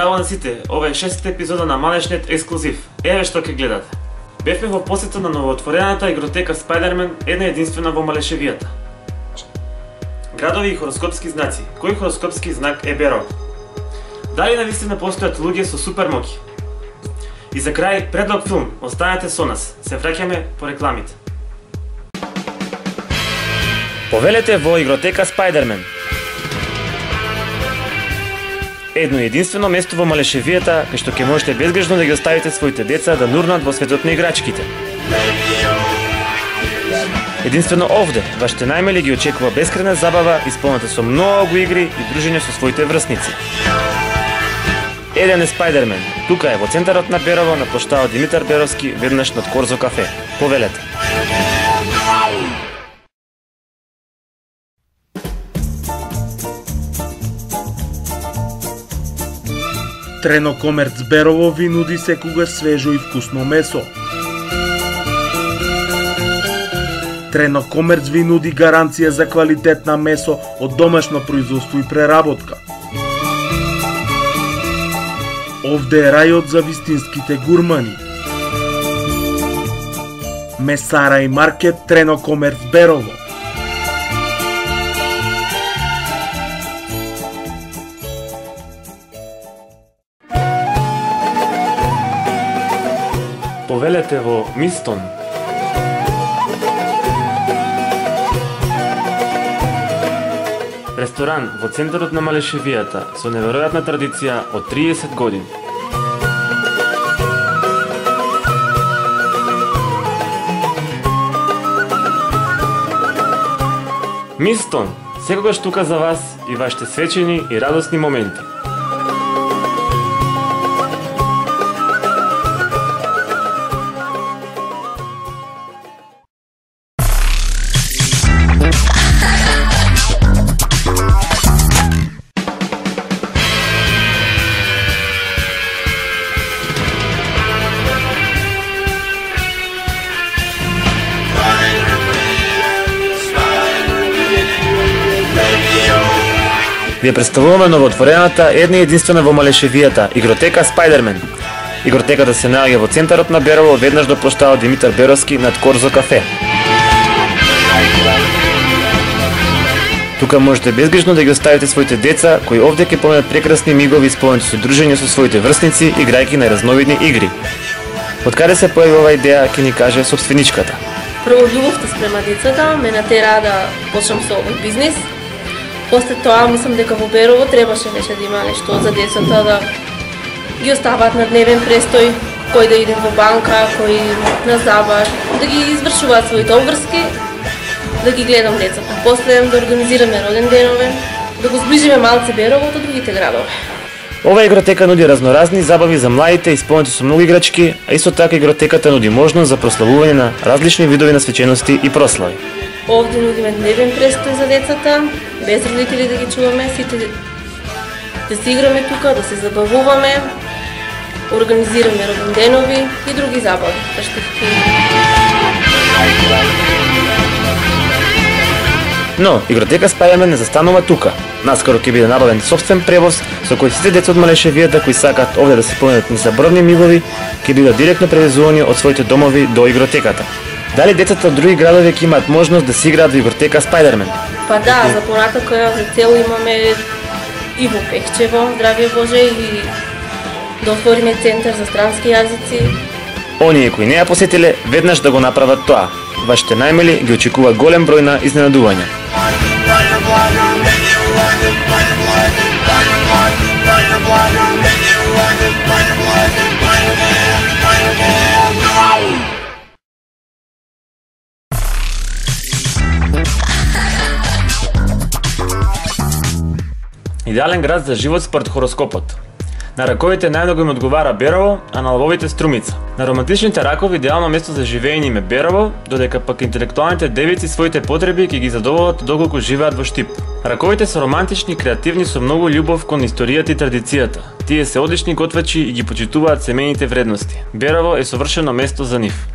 Здраво на сите, ова е 6-та епизода на Малешнет ексклузив. Еве што ќе гледате. Бевме во посета на новоотворената игротека Spider-Man, една единствена во Малешевијата. Градови и хороскопски знаци. Кој хороскопски знак е Берово? Дали навистина постојат луѓе со супермоќи? И за крај, предлог филм. Останете со нас. Се враќаме по рекламите. Повелете во игротека Spider-Man. Едно единствено место во Малешевијата, кај што ќе можете безгрижно да ги оставите своите деца да нурнат во светот на играчките. Единствено овде, вашите најмили ги очекува бескрајна забава, исполнета со многу игри и дружење со своите врсници. Еден е Spider-Man. Тука е во центарот на Берово, на плоштадот Димитар Беровски, веднаш над Корзо кафе. Повелете. Трено Комерц Берово ви нуди секогаш свежо и вкусно месо. Трено Комерц ви нуди гаранција за квалитет на месо од домашно производство и преработка. Овде е рајот за вистинските гурмани. Месара и маркет Трено Комерц Берово. Повелете во Мистон. Ресторан во центарот на Малешевијата со неверојатна традиција од 30 години. Мистон, секогаш тука за вас и вашите свечени и радосни моменти. Ви представуваме новоотворената една и единствена во Малешевијата игротека Spider-Man. Игротеката се наоѓа во центарот на Берово, веднаш до плоштадот Димитар Беровски над Корзо кафе. Тука можете безгрижно да ги оставите своите деца, кои овде ќе поминат прекрасни мигови исполнети со дружење со своите врсници, играјќи најразновидни игри. Од каде се појави оваа идеја, ќе ни каже собственичката. Прво љубовта спрема децата ме натера да почнам со овој бизнис. После тоа мислам дека во Берово требаше да има нешто за децата, да ги остават на дневен престој, кој да иде во банка, кој на забав, да ги извршуваат своите обврски, да ги гледам децата. После да организираме роден денове, да го сближиме малце Берово од другите градови. Ова игротека нуди разноразни забави за младите, исполнети со многу играчки, а исто така игротеката нуди можност за прославување на различни видови на свечености и прослави. Овде нудиме дневен престој за децата, без родители да ги чуваме, сите да се играме тука, да се забавуваме, организираме роден денови и други забави. Но, игротека Spider-Man не застанува тука. Наскоро ќе биде набавен собствен превоз со кој сите деца од Малешевијата кои сакаат овде да се поминат незаборавни мигови, ќе бидат директно превезувани од своите домови до игротеката. Дали децата од други градови ќе имаат можност да се играат во игротека Spider-Man? Па да, за понатака за цел имаме и во Пехчево, здравје Боже, и да отвориме центар за странски јазици. Оние кои не ја посетиле, веднаш да го направат тоа. Вашите најмили ги очекува голем број на изненадувања. Идеален град за живот според хороскопот. На раковите најмногу им одговара Берово, а на лвовите Струмица. На романтичните ракови идеално место за живење им е Берово, додека пак интелектуалните девици своите потреби ќе ги задоволат доколку живеат во Штип. Раковите се романтични и креативни со многу љубов кон историјата и традицијата. Тие се одлични готвачи и ги почитуваат семејните вредности. Берово е совршено место за нив.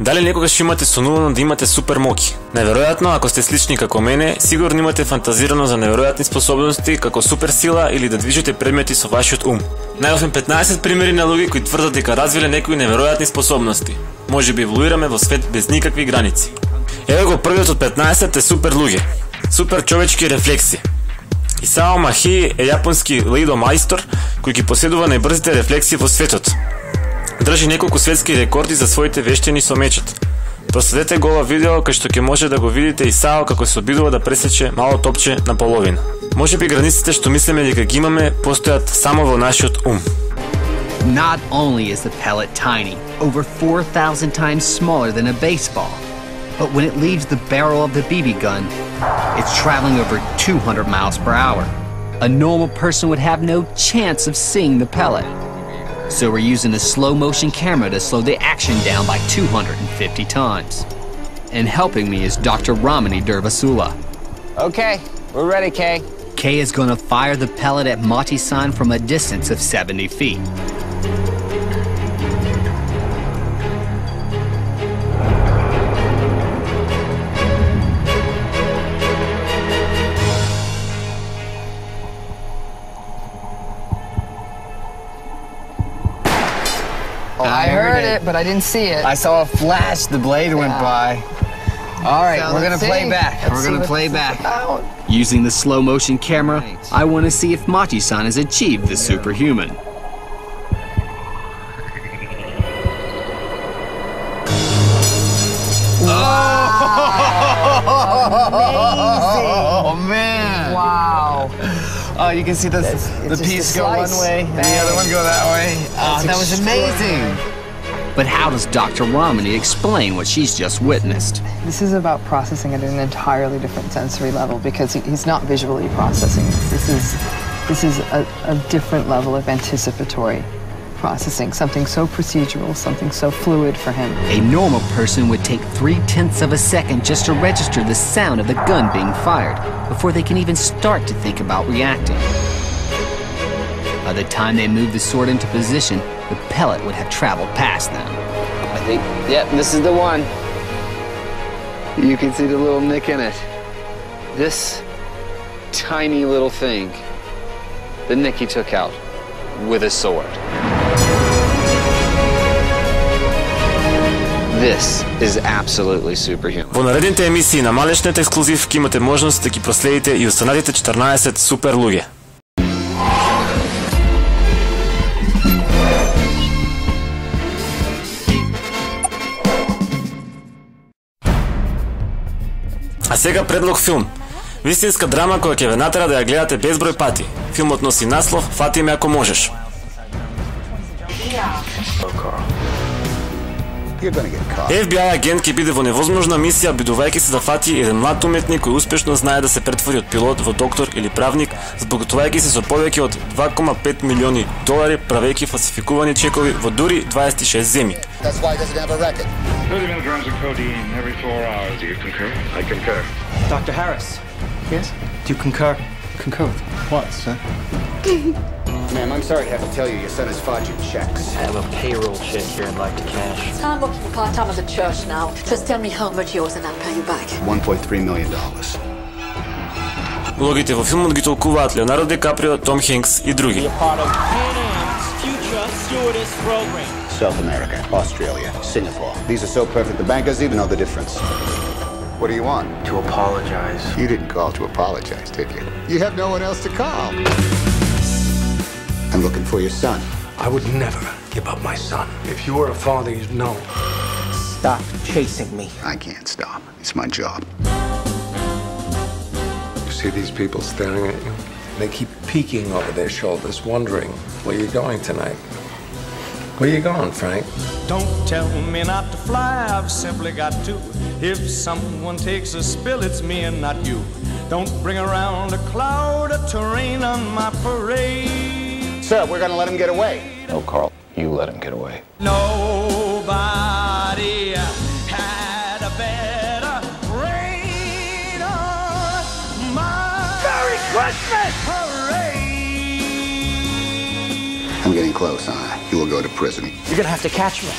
Дали некогаш имате сонувано да имате супер моки? Неверојатно, ако сте слични како мене, сигурно имате фантазирано за неверојатни способности како супер сила или да движите предмети со вашиот ум. Најавме 15 примери на луѓе кои тврдат дека развиле некои неверојатни способности. Може би еволуираме во свет без никакви граници. Ево го првиот од 15 е супер луѓе. Супер човечки рефлекси. Исао Махи е јапонски лейдо мајстор кој ги поседува најбрзите рефлекси во светот. Држи неколку светски рекорди за своите вештини со мечот. Проследете го ова видео кај што ќе може да го видите Исао како се обидува да пресече мало топче на половина. Може би границите што мислиме дека ги имаме постојат само во нашиот ум. Not only is the pellet tiny, over 4,000 times smaller than a baseball, but when it leaves the barrel of the BB gun, it's traveling over 200 miles per hour. A normal person would have no chance of seeing the pellet. So we're using a slow motion camera to slow the action down by 250 times. And helping me is Dr. Ramani Durvasula. Okay, we're ready, Kay. Kay is going to fire the pellet at Mati-san from a distance of 70 feet. I heard it, but I didn't see it. I saw a flash, the blade went by. All right, So we're gonna let's play see. back. Let's We're see gonna what play this is back. about. Using the slow motion camera, I want to see if Mati-san has achieved the superhuman. Oh man! Wow. Oh, you can see the just piece a go one slice. way and the Bang. other one go that way. Oh, That's that was amazing. But how does Dr. Ramani explain what she's just witnessed? This is about processing at an entirely different sensory level because he's not visually processing this. This is a different level of anticipatory processing, something so procedural, something so fluid for him. A normal person would take 0.3 of a second just to register the sound of the gun being fired before they can even start to think about reacting. By the time they move the sword into position, the pellet would have traveled past them. I think, yep, this is the one. You can see the little nick in it. This tiny little thing, the nick he took out with a sword. This is absolutely superhuman. Во наредните емисии на Малешниот ексклузив ќе имате можност да ги проследите и останатите 14 супер луѓе. А сега предлог филм. Вистинска драма која ќе ве натера да ја гледате безброј пати. Филмот носи наслов "Фати ме ако можеш". FBI агент ќе биде во невозможна мисија обидувајќи се да фати еден млад уметник кој успешно знае да се претвори од пилот во доктор или правник, збогатувајќи се со повеќе од $2.5 милиони правејќи фалсификувани чекови во дури 26 земји. That's why he doesn't have a record. 30 milligrams of codeine every 4 hours. Do you concur? I concur. Dr. Harris. Yes? Do you concur? Concur with what, sir? Ma'am, I'm sorry to have to tell you, your son is forging checks. I have a payroll check here I'd like to cash. I'm working part-time at the church now. Just tell me how much yours and I'll pay you back. $1.3 million. Улогите во филмот ги толкуваат Леонардо Ди Каприо, Том Хенкс и други. South America, Australia, Singapore. These are so perfect, the bank doesn't even know the difference. What do you want? To apologize. You didn't call to apologize, did you? You have no one else to call. I'm looking for your son. I would never give up my son. If you were a father, you'd know. Stop chasing me. I can't stop. It's my job. You see these people staring at you? They keep peeking over their shoulders, wondering where you're going tonight. Where you going, Frank? Don't tell me not to fly, I've simply got to. If someone takes a spill, it's me and not you. Don't bring around a cloud of terrain on my parade. Sir, we're gonna let him get away. No, Carl, you let him get away. Nobody had a better rain on my Merry Christmas parade. I'm getting close, huh? You will go to prison. You're gonna have to catch me.